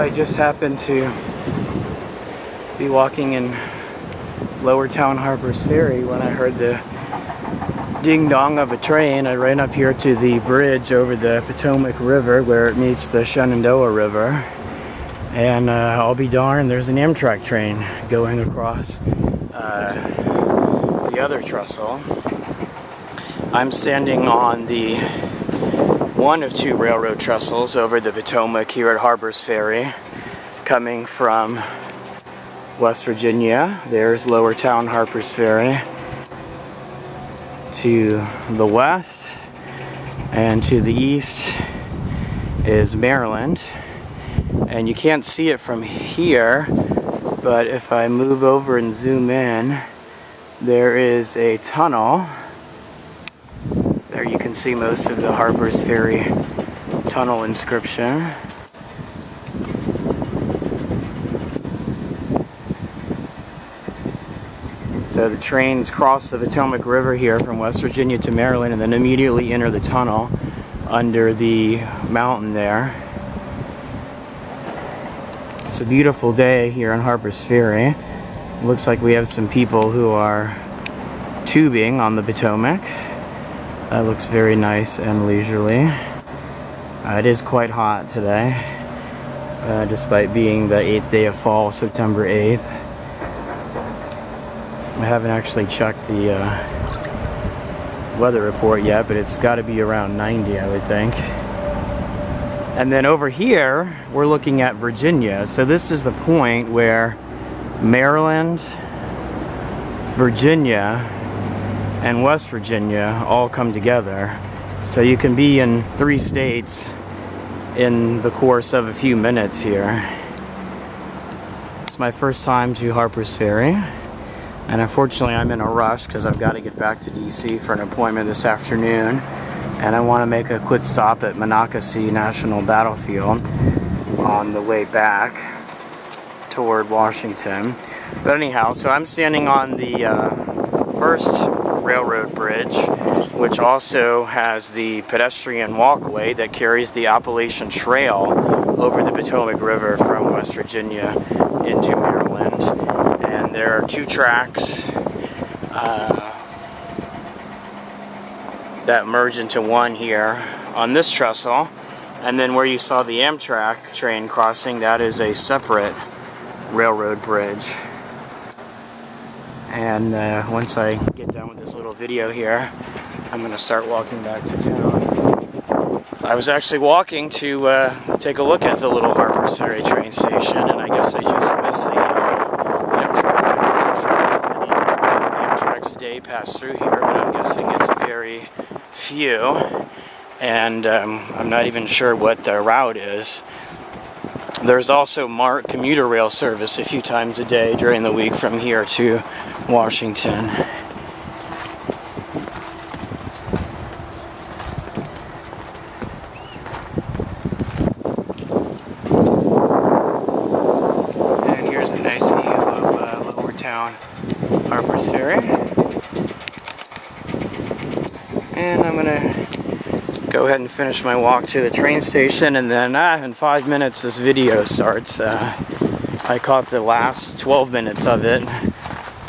I just happened to be walking in Lower Town Harpers Ferry when I heard the ding-dong of a train. I ran up here to the bridge over the Potomac River where it meets the Shenandoah River. And I'll be darned, there's an Amtrak train going across the other trestle. I'm standing on the one of two railroad trestles over the Potomac here at Harpers Ferry, coming from West Virginia. There's Lower Town Harpers Ferry. To the west and to the east is Maryland. And you can't see it from here, but if I move over and zoom in, there is a tunnel. There you can see most of the Harpers Ferry tunnel inscription. So the trains cross the Potomac River here from West Virginia to Maryland and then immediately enter the tunnel under the mountain there. It's a beautiful day here on Harpers Ferry. It looks like we have some people who are tubing on the Potomac. That looks very nice and leisurely. It is quite hot today, despite being the 8th day of fall, September 8th. I haven't actually checked the weather report yet, but it's got to be around 90, I would think. And then over here, we're looking at Virginia. So this is the point where Maryland, Virginia, and West Virginia all come together. So you can be in 3 states in the course of a few minutes here. It's my first time to Harpers Ferry. And unfortunately, I'm in a rush because I've got to get back to DC for an appointment this afternoon. And I want to make a quick stop at Monocacy National Battlefield on the way back toward Washington. But anyhow, so I'm standing on the first railroad bridge, which also has the pedestrian walkway that carries the Appalachian Trail over the Potomac River from West Virginia into Maryland. And there are 2 tracks that merge into one here on this trestle, and then where you saw the Amtrak train crossing, that is a separate railroad bridge. And once I get done with this little video here, I'm going to start walking back to town. I was actually walking to take a look at the little Harpers Ferry train station, and I guess I just missed the Amtrak's day pass through here, but I'm guessing it's very few, and I'm not even sure what the route is. There's also MART commuter rail service a few times a day during the week from here to Washington. And here's a nice view of Lower Town Harpers Ferry. And I'm gonna go ahead and finish my walk to the train station, and then in 5 minutes this video starts. I caught the last 12 minutes of it,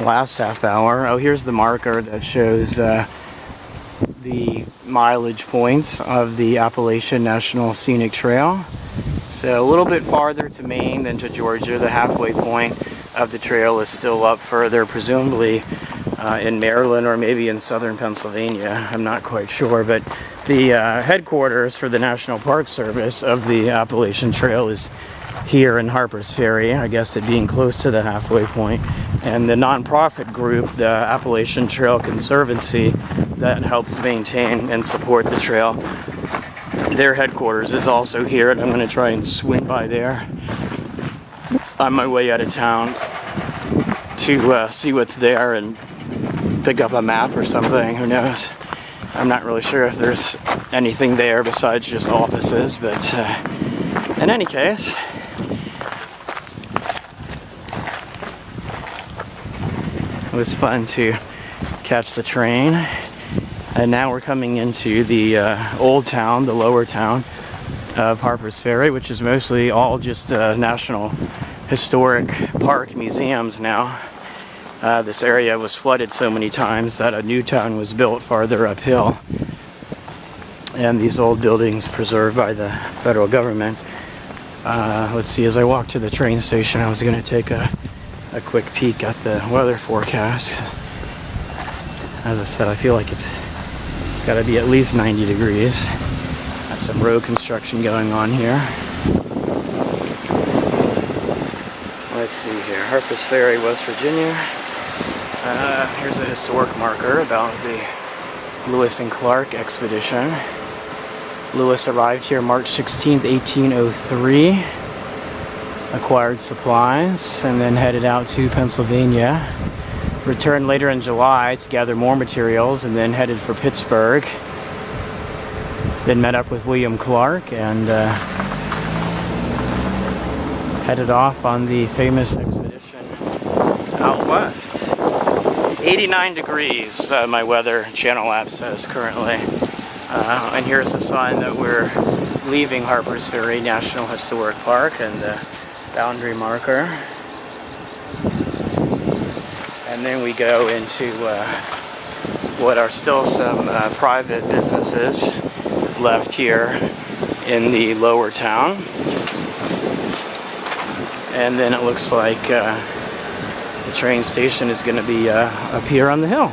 last half hour. Oh, here's the marker that shows the mileage points of the Appalachian National Scenic Trail. So a little bit farther to Maine than to Georgia. The halfway point of the trail is still up further, presumably in Maryland or maybe in southern Pennsylvania. I'm not quite sure, but the headquarters for the National Park Service of the Appalachian Trail is here in Harpers Ferry, I guess it being close to the halfway point. And the nonprofit group, the Appalachian Trail Conservancy, that helps maintain and support the trail, their headquarters is also here, and I'm going to try and swing by there on my way out of town to see what's there and pick up a map or something. Who knows? I'm not really sure if there's anything there besides just offices, but in any case, it was fun to catch the train. And now we're coming into the old town, the lower town, of Harpers Ferry, which is mostly all just National Historic Park museums now. This area was flooded so many times that a new town was built farther uphill, and these old buildings preserved by the federal government. Let's see, as I walk to the train station, I was going to take a quick peek at the weather forecast. As I said, I feel like it's got to be at least 90 degrees. Got some road construction going on here. Let's see here, Harpers Ferry, West Virginia. Here's a historic marker about the Lewis and Clark expedition. Lewis arrived here March 16th, 1803, acquired supplies, and then headed out to Pennsylvania. Returned later in July to gather more materials, and then headed for Pittsburgh. Then met up with William Clark and headed off on the famous expedition out west. 89 degrees, my weather channel app says currently. And here's the sign that we're leaving Harpers Ferry National Historic Park and the boundary marker. And then we go into what are still some private businesses left here in the lower town. And then it looks like the train station is going to be up here on the hill.